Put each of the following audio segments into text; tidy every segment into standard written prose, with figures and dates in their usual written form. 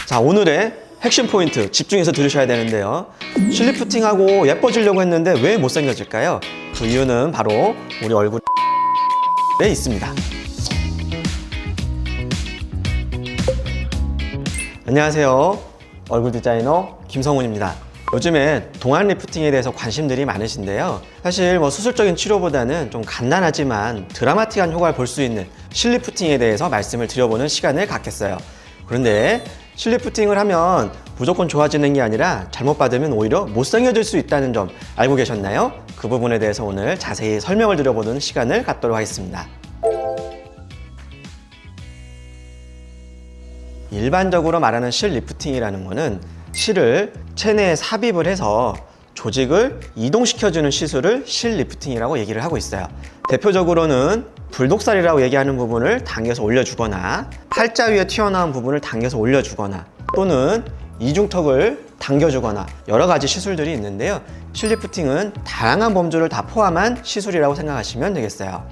자, 오늘의 핵심 포인트 집중해서 들으셔야 되는데요. 실리프팅하고 예뻐지려고 했는데 왜 못생겨질까요? 그 이유는 바로 우리 얼굴에 있습니다. 안녕하세요. 얼굴 디자이너 김성훈입니다. 요즘에 동안 리프팅에 대해서 관심들이 많으신데요. 사실 수술적인 치료보다는 좀 간단하지만 드라마틱한 효과를 볼 수 있는 실리프팅에 대해서 말씀을 드려보는 시간을 갖겠어요. 그런데 실리프팅을 하면 무조건 좋아지는 게 아니라 잘못 받으면 오히려 못생겨질 수 있다는 점 알고 계셨나요? 그 부분에 대해서 오늘 자세히 설명을 드려보는 시간을 갖도록 하겠습니다. 일반적으로 말하는 실리프팅이라는 것은 실을 체내에 삽입을 해서 조직을 이동시켜주는 시술을 실리프팅이라고 얘기를 하고 있어요. 대표적으로는 불독살이라고 얘기하는 부분을 당겨서 올려주거나 팔자 위에 튀어나온 부분을 당겨서 올려주거나 또는 이중턱을 당겨주거나 여러 가지 시술들이 있는데요. 실리프팅은 다양한 범주를 다 포함한 시술이라고 생각하시면 되겠어요.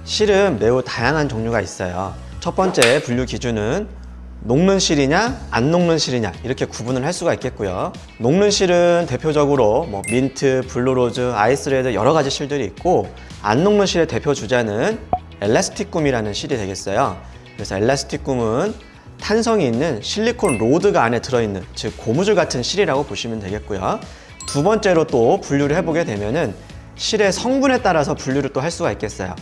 실은 매우 다양한 종류가 있어요. 첫 번째 분류 기준은 녹는 실이냐 안 녹는 실이냐 이렇게 구분을 할 수가 있겠고요. 녹는 실은 대표적으로 민트, 블루로즈, 아이스레드 여러 가지 실들이 있고, 안 녹는 실의 대표 주자는 엘라스틱굼이라는 실이 되겠어요. 그래서 엘라스틱굼은 탄성이 있는 실리콘 로드가 안에 들어있는, 즉 고무줄 같은 실이라고 보시면 되겠고요. 두 번째로 또 분류를 해보게 되면은 실의 성분에 따라서 분류를 또 할 수가 있겠어요.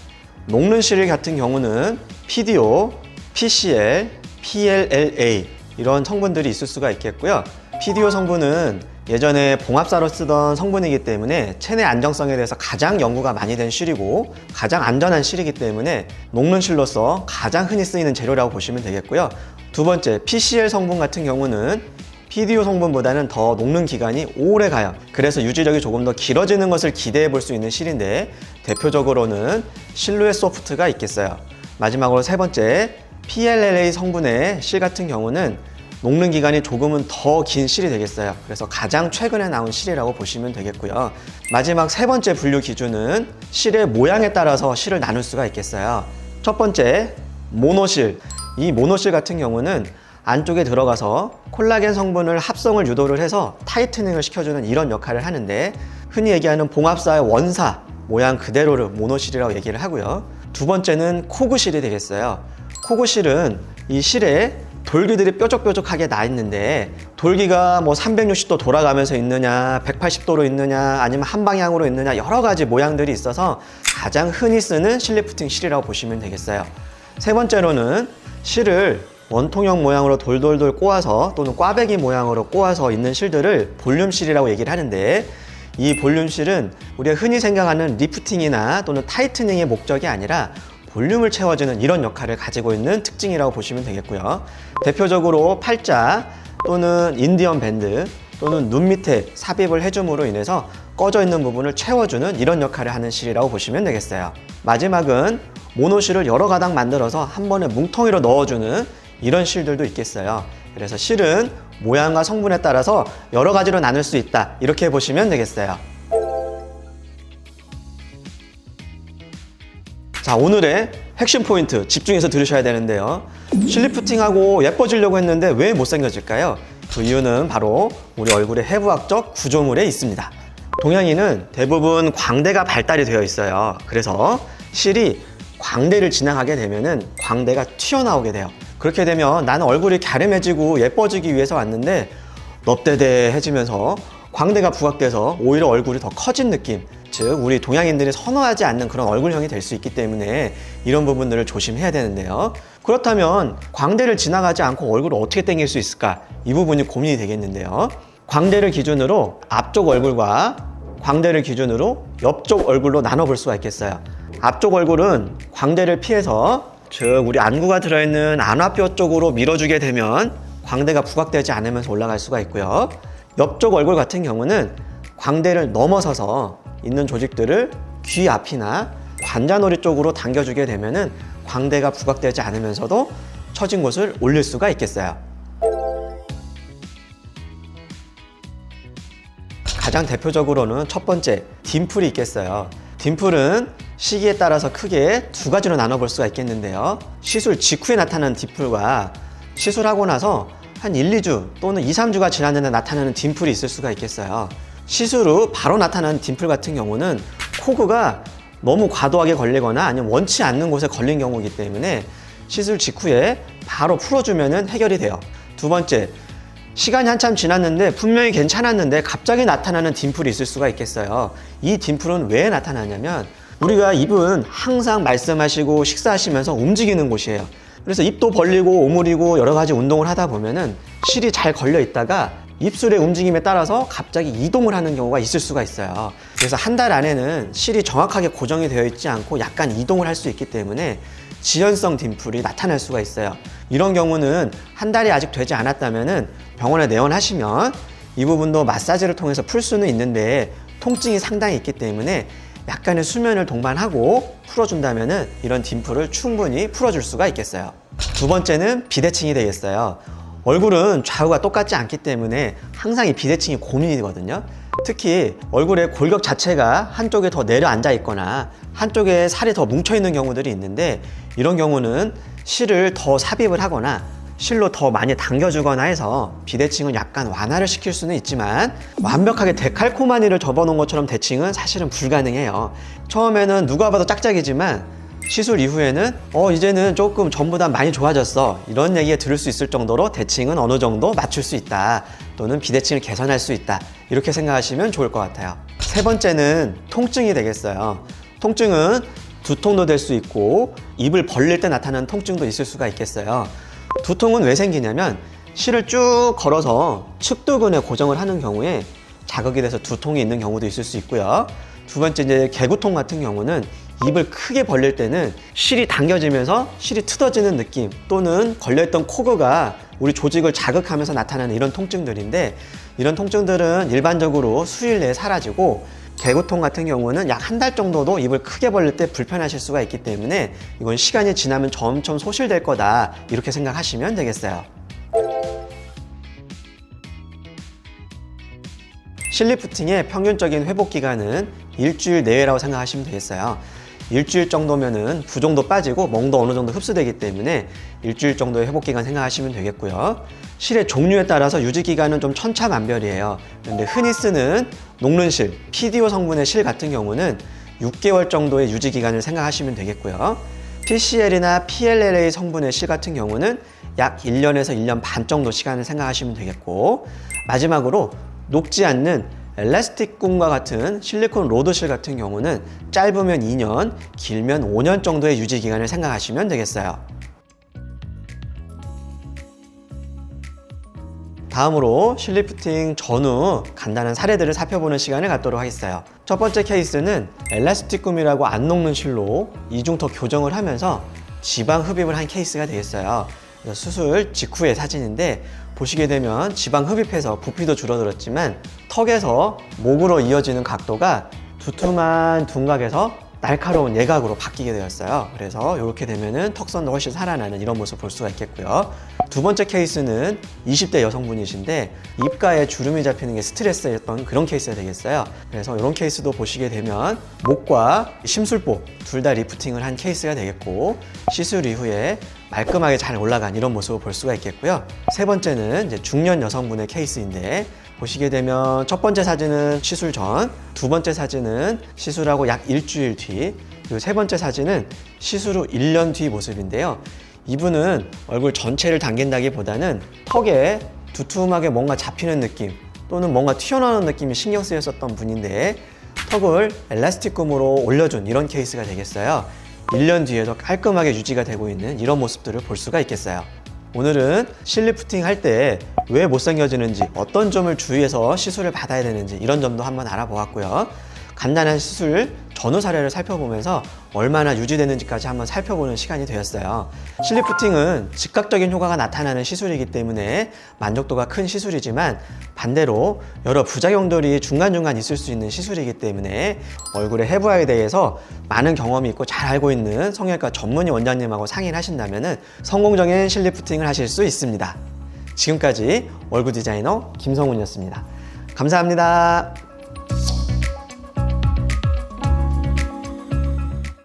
녹는 실 같은 경우는 PDO, PCL, PLLA 이런 성분들이 있을 수가 있겠고요. PDO 성분은 예전에 봉합사로 쓰던 성분이기 때문에 체내 안정성에 대해서 가장 연구가 많이 된 실이고 가장 안전한 실이기 때문에 녹는 실로서 가장 흔히 쓰이는 재료라고 보시면 되겠고요. 두 번째, PCL 성분 같은 경우는 PDO 성분보다는 더 녹는 기간이 오래 가요. 그래서 유지력이 조금 더 길어지는 것을 기대해 볼 수 있는 실인데, 대표적으로는 실루엣 소프트가 있겠어요. 마지막으로 세 번째, PLLA 성분의 실 같은 경우는 녹는 기간이 조금은 더 긴 실이 되겠어요. 그래서 가장 최근에 나온 실이라고 보시면 되겠고요. 마지막 세 번째 분류 기준은 실의 모양에 따라서 실을 나눌 수가 있겠어요. 첫 번째, 모노실. 이 모노실 같은 경우는 안쪽에 들어가서 콜라겐 성분을 합성을 유도를 해서 타이트닝을 시켜주는 이런 역할을 하는데, 흔히 얘기하는 봉합사의 원사 모양 그대로를 모노실이라고 얘기를 하고요. 두 번째는 코그실이 되겠어요. 코그실은 이 실에 돌기들이 뾰족뾰족하게 나 있는데, 돌기가 360도 돌아가면서 있느냐, 180도로 있느냐, 아니면 한 방향으로 있느냐, 여러 가지 모양들이 있어서 가장 흔히 쓰는 실리프팅 실이라고 보시면 되겠어요. 세 번째로는 실을 원통형 모양으로 돌돌돌 꼬아서 또는 꽈배기 모양으로 꼬아서 있는 실들을 볼륨실이라고 얘기를 하는데, 이 볼륨실은 우리가 흔히 생각하는 리프팅이나 또는 타이트닝의 목적이 아니라 볼륨을 채워주는 이런 역할을 가지고 있는 특징이라고 보시면 되겠고요. 대표적으로 팔자 또는 인디언 밴드 또는 눈 밑에 삽입을 해줌으로 인해서 꺼져 있는 부분을 채워주는 이런 역할을 하는 실이라고 보시면 되겠어요. 마지막은 모노실을 여러 가닥 만들어서 한 번에 뭉텅이로 넣어주는 이런 실들도 있겠어요. 그래서 실은 모양과 성분에 따라서 여러 가지로 나눌 수 있다, 이렇게 보시면 되겠어요. 자, 오늘의 핵심 포인트 집중해서 들으셔야 되는데요. 실리프팅하고 예뻐지려고 했는데 왜 못생겨질까요? 그 이유는 바로 우리 얼굴의 해부학적 구조물에 있습니다. 동양인은 대부분 광대가 발달이 되어 있어요. 그래서 실이 광대를 지나가게 되면은 광대가 튀어나오게 돼요. 그렇게 되면 나는 얼굴이 갸름해지고 예뻐지기 위해서 왔는데 넙대대해지면서 광대가 부각돼서 오히려 얼굴이 더 커진 느낌, 즉 우리 동양인들이 선호하지 않는 그런 얼굴형이 될 수 있기 때문에 이런 부분들을 조심해야 되는데요. 그렇다면 광대를 지나가지 않고 얼굴을 어떻게 당길 수 있을까? 이 부분이 고민이 되겠는데요. 광대를 기준으로 앞쪽 얼굴과 광대를 기준으로 옆쪽 얼굴로 나눠볼 수가 있겠어요. 앞쪽 얼굴은 광대를 피해서, 즉 우리 안구가 들어있는 안화뼈 쪽으로 밀어주게 되면 광대가 부각되지 않으면서 올라갈 수가 있고요. 옆쪽 얼굴 같은 경우는 광대를 넘어서서 있는 조직들을 귀 앞이나 관자놀이 쪽으로 당겨주게 되면은 광대가 부각되지 않으면서도 처진 곳을 올릴 수가 있겠어요. 가장 대표적으로는 첫 번째, 딤플이 있겠어요. 딤플은 시기에 따라서 크게 두 가지로 나눠볼 수가 있겠는데요. 시술 직후에 나타나는 딤플과 시술하고 나서 한 1, 2주 또는 2, 3주가 지났는데 나타나는 딤플이 있을 수가 있겠어요. 시술 후 바로 나타나는 딤플 같은 경우는 코그가 너무 과도하게 걸리거나 아니면 원치 않는 곳에 걸린 경우이기 때문에 시술 직후에 바로 풀어주면 해결이 돼요. 두 번째, 시간이 한참 지났는데 분명히 괜찮았는데 갑자기 나타나는 딤플이 있을 수가 있겠어요. 이 딤플은 왜 나타나냐면 우리가 입은 항상 말씀하시고 식사하시면서 움직이는 곳이에요. 그래서 입도 벌리고 오므리고 여러 가지 운동을 하다 보면은 실이 잘 걸려 있다가 입술의 움직임에 따라서 갑자기 이동을 하는 경우가 있을 수가 있어요. 그래서 한 달 안에는 실이 정확하게 고정이 되어 있지 않고 약간 이동을 할 수 있기 때문에 지연성 딤플이 나타날 수가 있어요. 이런 경우는 한 달이 아직 되지 않았다면은 병원에 내원하시면 이 부분도 마사지를 통해서 풀 수는 있는데 통증이 상당히 있기 때문에 약간의 수면을 동반하고 풀어준다면은 이런 딤플을 충분히 풀어줄 수가 있겠어요. 두 번째는 비대칭이 되겠어요. 얼굴은 좌우가 똑같지 않기 때문에 항상 이 비대칭이 고민이거든요. 특히 얼굴의 골격 자체가 한쪽에 더 내려앉아 있거나 한쪽에 살이 더 뭉쳐 있는 경우들이 있는데 이런 경우는 실을 더 삽입을 하거나 실로 더 많이 당겨주거나 해서 비대칭은 약간 완화를 시킬 수는 있지만 완벽하게 데칼코마니를 접어놓은 것처럼 대칭은 사실은 불가능해요. 처음에는 누가 봐도 짝짝이지만 시술 이후에는 이제는 조금 전보다 많이 좋아졌어 이런 얘기가 들을 수 있을 정도로 대칭은 어느 정도 맞출 수 있다 또는 비대칭을 개선할 수 있다 이렇게 생각하시면 좋을 것 같아요. 세 번째는 통증이 되겠어요. 통증은 두통도 될 수 있고 입을 벌릴 때 나타나는 통증도 있을 수가 있겠어요. 두통은 왜 생기냐면 실을 쭉 걸어서 측두근에 고정을 하는 경우에 자극이 돼서 두통이 있는 경우도 있을 수 있고요. 두 번째 이제 개구통 같은 경우는 입을 크게 벌릴 때는 실이 당겨지면서 실이 트어지는 느낌 또는 걸려있던 코그가 우리 조직을 자극하면서 나타나는 이런 통증들인데 이런 통증들은 일반적으로 수일 내에 사라지고 개구통 같은 경우는 약 한 달 정도도 입을 크게 벌릴 때 불편하실 수가 있기 때문에 이건 시간이 지나면 점점 소실될 거다 이렇게 생각하시면 되겠어요. 실리프팅의 평균적인 회복 기간은 일주일 내외라고 생각하시면 되겠어요. 일주일 정도면은 부종도 빠지고 멍도 어느 정도 흡수되기 때문에 일주일 정도의 회복 기간 생각하시면 되겠고요. 실의 종류에 따라서 유지 기간은 좀 천차만별이에요. 그런데 흔히 쓰는 녹는 실, PDO 성분의 실 같은 경우는 6개월 정도의 유지 기간을 생각하시면 되겠고요. PCL이나 PLLA 성분의 실 같은 경우는 약 1년에서 1년 반 정도 시간을 생각하시면 되겠고 마지막으로 녹지 않는 엘라스틱 꿈과 같은 실리콘 로드실 같은 경우는 짧으면 2년, 길면 5년 정도의 유지 기간을 생각하시면 되겠어요. 다음으로 실리프팅 전후 간단한 사례들을 살펴보는 시간을 갖도록 하겠어요. 첫 번째 케이스는 엘라스틱 꿈이라고 안 녹는 실로 이중턱 교정을 하면서 지방 흡입을 한 케이스가 되겠어요. 수술 직후의 사진인데 보시게 되면 지방 흡입해서 부피도 줄어들었지만 턱에서 목으로 이어지는 각도가 두툼한 둔각에서 날카로운 예각으로 바뀌게 되었어요. 그래서 이렇게 되면은 턱선도 훨씬 살아나는 이런 모습을 볼 수가 있겠고요. 두 번째 케이스는 20대 여성분이신데 입가에 주름이 잡히는 게 스트레스였던 그런 케이스가 되겠어요. 그래서 이런 케이스도 보시게 되면 목과 심술보 둘 다 리프팅을 한 케이스가 되겠고 시술 이후에 말끔하게 잘 올라간 이런 모습을 볼 수가 있겠고요. 세 번째는 이제 중년 여성분의 케이스인데 보시게 되면 첫 번째 사진은 시술 전, 두 번째 사진은 시술하고 약 일주일 뒤, 그리고 세 번째 사진은 시술 후 1년 뒤 모습인데요. 이분은 얼굴 전체를 당긴다기보다는 턱에 두툼하게 뭔가 잡히는 느낌 또는 뭔가 튀어나오는 느낌이 신경 쓰였었던 분인데 턱을 엘라스틱 굼으로 올려준 이런 케이스가 되겠어요. 1년 뒤에도 깔끔하게 유지가 되고 있는 이런 모습들을 볼 수가 있겠어요. 오늘은 실리프팅 할 때 왜 못생겨지는지 어떤 점을 주의해서 시술을 받아야 되는지 이런 점도 한번 알아보았고요. 간단한 시술 전후 사례를 살펴보면서 얼마나 유지되는지까지 한번 살펴보는 시간이 되었어요. 실리프팅은 즉각적인 효과가 나타나는 시술이기 때문에 만족도가 큰 시술이지만 반대로 여러 부작용들이 중간중간 있을 수 있는 시술이기 때문에 얼굴의 해부학에 대해서 많은 경험이 있고 잘 알고 있는 성형외과 전문의 원장님하고 상의를 하신다면 성공적인 실리프팅을 하실 수 있습니다. 지금까지 얼굴 디자이너 김성훈이었습니다. 감사합니다.